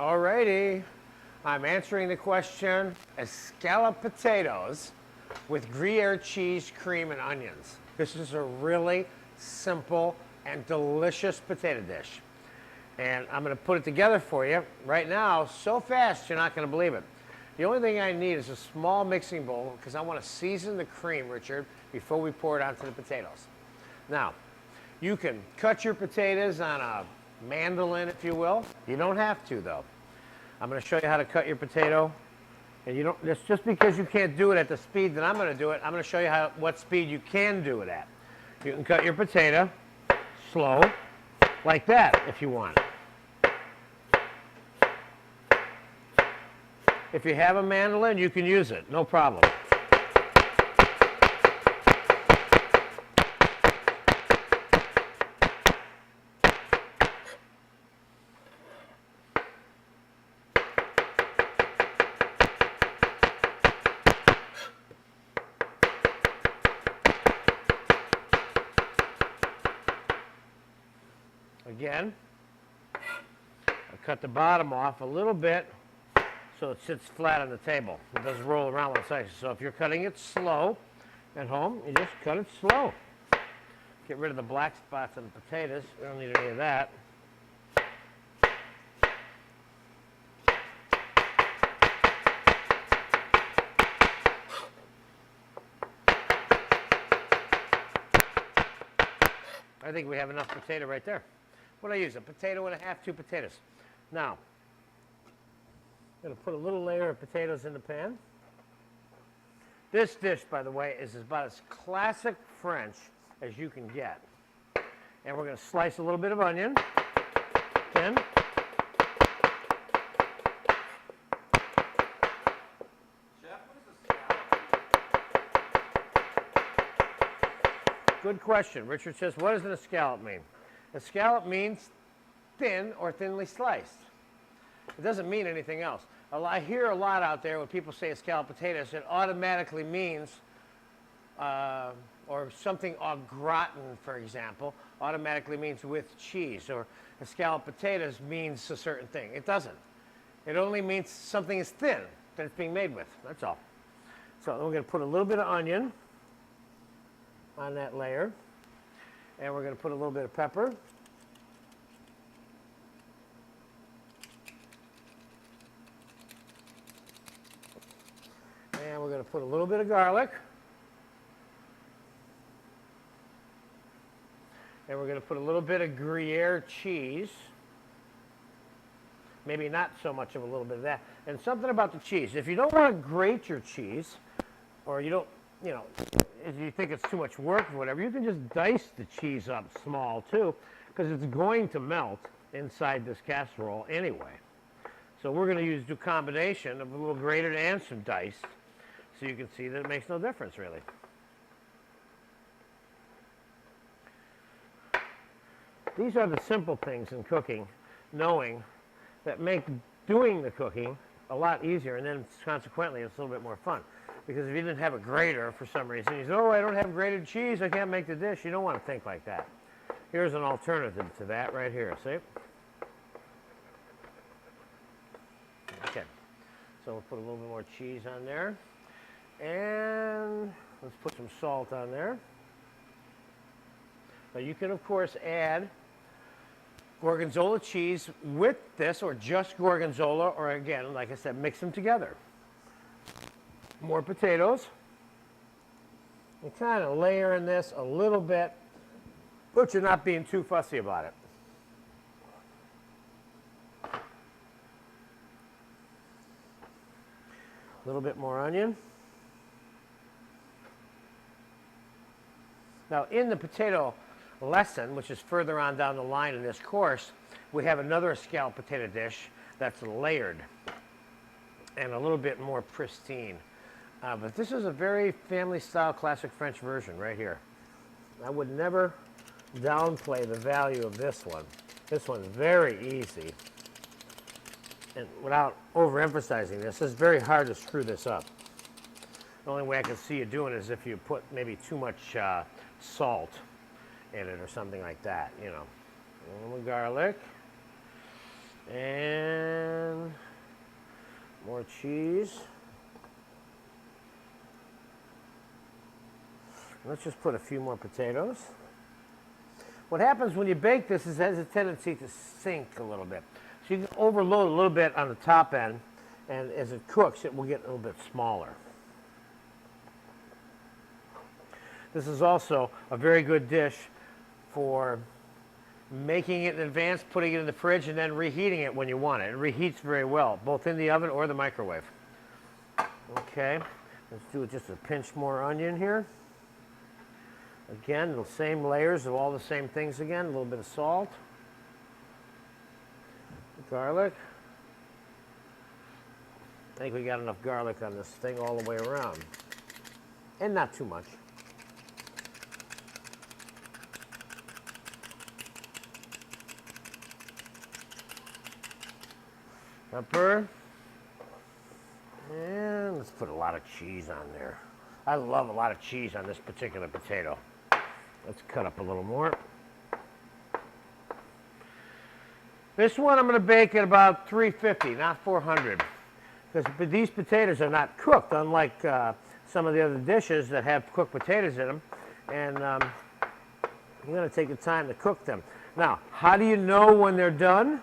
Alrighty, I'm answering the question, escalope potatoes with Gruyere cheese, cream, and onions. This is a really simple and delicious potato dish. And I'm gonna put it together for you right now so fast you're not gonna believe it. The only thing I need is a small mixing bowl because I wanna season the cream, Richard, before we pour it onto the potatoes. Now, you can cut your potatoes on a mandolin, if you will. You don't have to, though. I'm going to show you how to cut your potato. And you don't, it's just because you can't do it at the speed that I'm going to do it, I'm going to show you what speed you can do it at. You can cut your potato slow, like that, if you want. If you have a mandolin, you can use it, no problem. Again, I cut the bottom off a little bit so it sits flat on the table. It doesn't roll around when it's icy. So if you're cutting it slow at home, you just cut it slow. Get rid of the black spots on the potatoes. We don't need any of that. I think we have enough potato right there. What do I use? A potato and a half, 2 potatoes. Now, I'm going to put a little layer of potatoes in the pan. This dish, by the way, is about as classic French as you can get. And we're going to slice a little bit of onion. Then, good question. Richard says, what does an escalope mean? Escalope means thin or thinly sliced. It doesn't mean anything else. I hear a lot out there when people say escalope potatoes, it automatically means, or something au gratin, for example, automatically means with cheese, or escalope potatoes means a certain thing. It doesn't. It only means something is thin that it's being made with. That's all. So we're going to put a little bit of onion on that layer. And we're going to put a little bit of pepper. And we're going to put a little bit of garlic. And we're going to put a little bit of Gruyere cheese. Maybe not so much of a little bit of that. And something about the cheese. If you don't want to grate your cheese, or you don't, if you think it's too much work or whatever, you can just dice the cheese up small too, because it's going to melt inside this casserole anyway. So we're going to do a combination of a little grated and some diced, so you can see that it makes no difference really. These are the simple things in cooking, knowing that make doing the cooking a lot easier, and then consequently it's a little bit more fun. Because if you didn't have a grater for some reason, you say, oh, I don't have grated cheese, I can't make the dish. You don't want to think like that. Here's an alternative to that right here, see? Okay, so we'll put a little bit more cheese on there. And let's put some salt on there. Now you can, of course, add gorgonzola cheese with this, or just gorgonzola, or again, like I said, mix them together. More potatoes. And kind of layer in this a little bit, but you're not being too fussy about it. A little bit more onion. Now in the potato lesson, which is further on down the line in this course, we have another escalope potato dish that's layered and a little bit more pristine. But this is a very family-style classic French version right here. I would never downplay the value of this one. This one's very easy. And without overemphasizing this, it's very hard to screw this up. The only way I can see you doing it is if you put maybe too much salt in it or something like that, A little garlic. And cheese. Let's just put a few more potatoes. What happens when you bake this is it has a tendency to sink a little bit. So you can overload a little bit on the top end, and as it cooks, it will get a little bit smaller. This is also a very good dish for making it in advance, putting it in the fridge, and then reheating it when you want it. It reheats very well, both in the oven or the microwave. Okay, let's do just a pinch more onion here. Again, the same layers of all the same things again, a little bit of salt, garlic. I think we got enough garlic on this thing all the way around, and not too much. Pepper, and let's put a lot of cheese on there. I love a lot of cheese on this particular potato. Let's cut up a little more. This one I'm going to bake at about 350, not 400. Because these potatoes are not cooked, unlike some of the other dishes that have cooked potatoes in them. And you're going to take the time to cook them. Now, how do you know when they're done?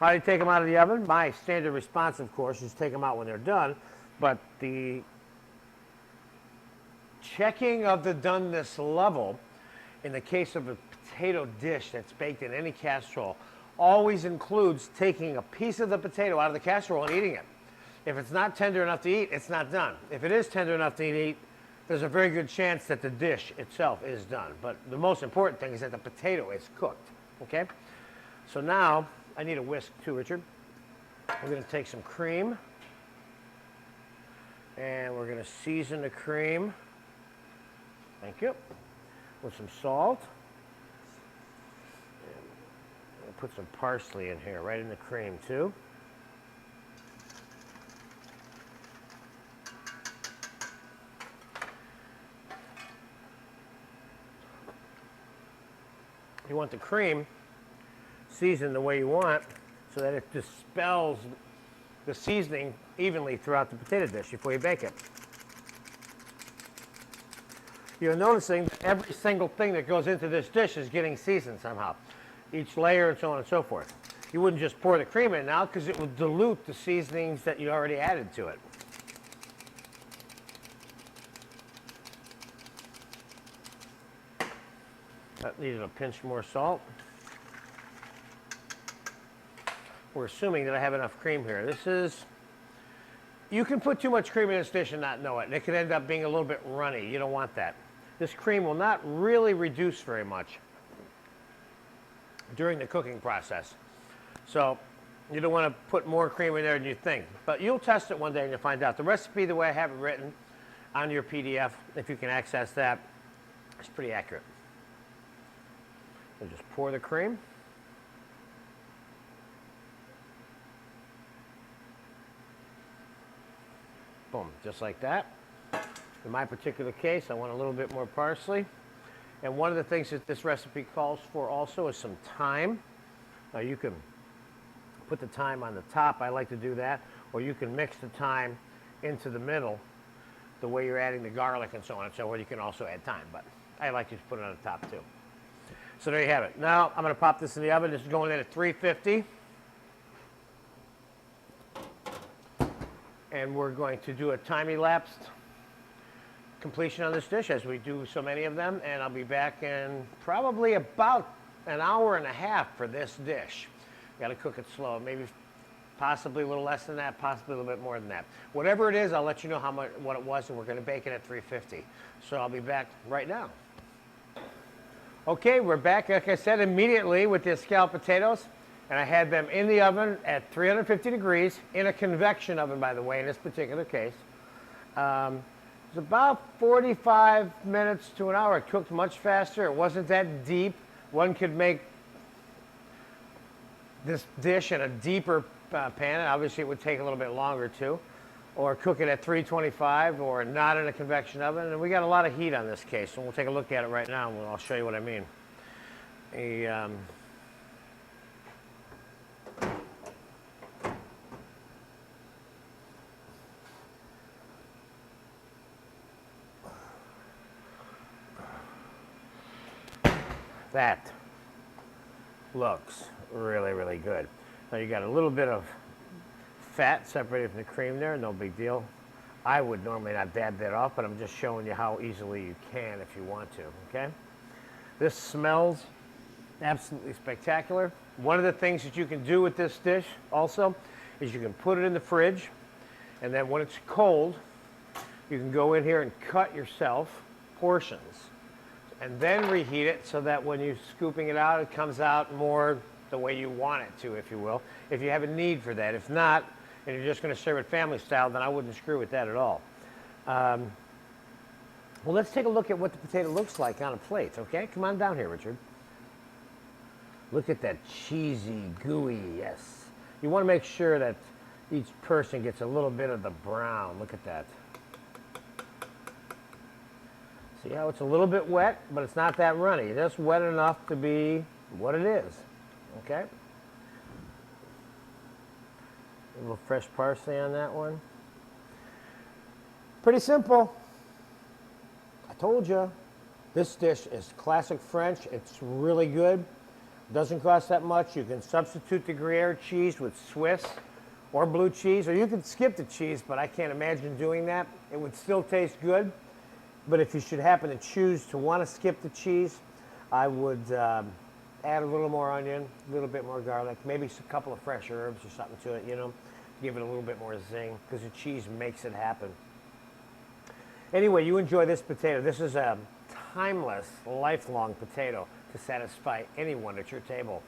How do you take them out of the oven? My standard response, of course, is take them out when they're done. But the checking of the doneness level, in the case of a potato dish that's baked in any casserole, always includes taking a piece of the potato out of the casserole and eating it. If it's not tender enough to eat, it's not done. If it is tender enough to eat, there's a very good chance that the dish itself is done. But the most important thing is that the potato is cooked, okay? So now, I need a whisk too, Richard. We're going to take some cream, and we're going to season the cream. Thank you. With some salt. And we'll put some parsley in here, right in the cream too. You want the cream seasoned the way you want so that it dispels the seasoning evenly throughout the potato dish before you bake it. You're noticing that every single thing that goes into this dish is getting seasoned somehow. Each layer and so on and so forth. You wouldn't just pour the cream in now because it would dilute the seasonings that you already added to it. That needed a pinch more salt. We're assuming that I have enough cream here. This is, you can put too much cream in this dish and not know it. And it could end up being a little bit runny. You don't want that. This cream will not really reduce very much during the cooking process. So you don't want to put more cream in there than you think. But you'll test it one day and you'll find out. The recipe, the way I have it written on your PDF, if you can access that, is pretty accurate. So just pour the cream. Boom, just like that. In my particular case, I want a little bit more parsley. And one of the things that this recipe calls for also is some thyme. Now you can put the thyme on the top. I like to do that. Or you can mix the thyme into the middle the way you're adding the garlic and so on and so forth. You can also add thyme, but I like to put it on the top too. So there you have it. Now I'm going to pop this in the oven. This is going in at 350. And we're going to do a time-elapsed completion on this dish, as we do so many of them, and I'll be back in probably about an hour and a half for this dish. Got to cook it slow, maybe possibly a little less than that, possibly a little bit more than that. Whatever it is, I'll let you know how much, what it was, and we're going to bake it at 350. So I'll be back right now. Okay, we're back, like I said, immediately with the escalope potatoes. And I had them in the oven at 350 degrees, in a convection oven, by the way, in this particular case. It was about 45 minutes to an hour. It cooked much faster. It wasn't that deep. One could make this dish in a deeper pan, and obviously it would take a little bit longer too. Or cook it at 325, or not in a convection oven. And we got a lot of heat on this case, and we'll take a look at it right now, and I'll show you what I mean. That looks really, really good. Now you got a little bit of fat separated from the cream there, no big deal. I would normally not dab that off, but I'm just showing you how easily you can if you want to, okay? This smells absolutely spectacular. One of the things that you can do with this dish also is you can put it in the fridge, and then when it's cold, you can go in here and cut yourself portions and then reheat it so that when you're scooping it out, it comes out more the way you want it to, if you will, if you have a need for that. If not, and you're just going to serve it family style, then I wouldn't screw with that at all. Well, let's take a look at what the potato looks like on a plate, okay? Come on down here, Richard. Look at that cheesy, gooey, yes. You want to make sure that each person gets a little bit of the brown. Look at that. See how it's a little bit wet, but it's not that runny. It's just wet enough to be what it is, okay? A little fresh parsley on that one. Pretty simple. I told you. This dish is classic French. It's really good. Doesn't cost that much. You can substitute the Gruyere cheese with Swiss or blue cheese, or you can skip the cheese, but I can't imagine doing that. It would still taste good. But if you should happen to choose to want to skip the cheese, I would add a little more onion, a little bit more garlic, maybe a couple of fresh herbs or something to it, you know, give it a little bit more zing, because the cheese makes it happen. Anyway, you enjoy this potato. This is a timeless, lifelong potato to satisfy anyone at your table.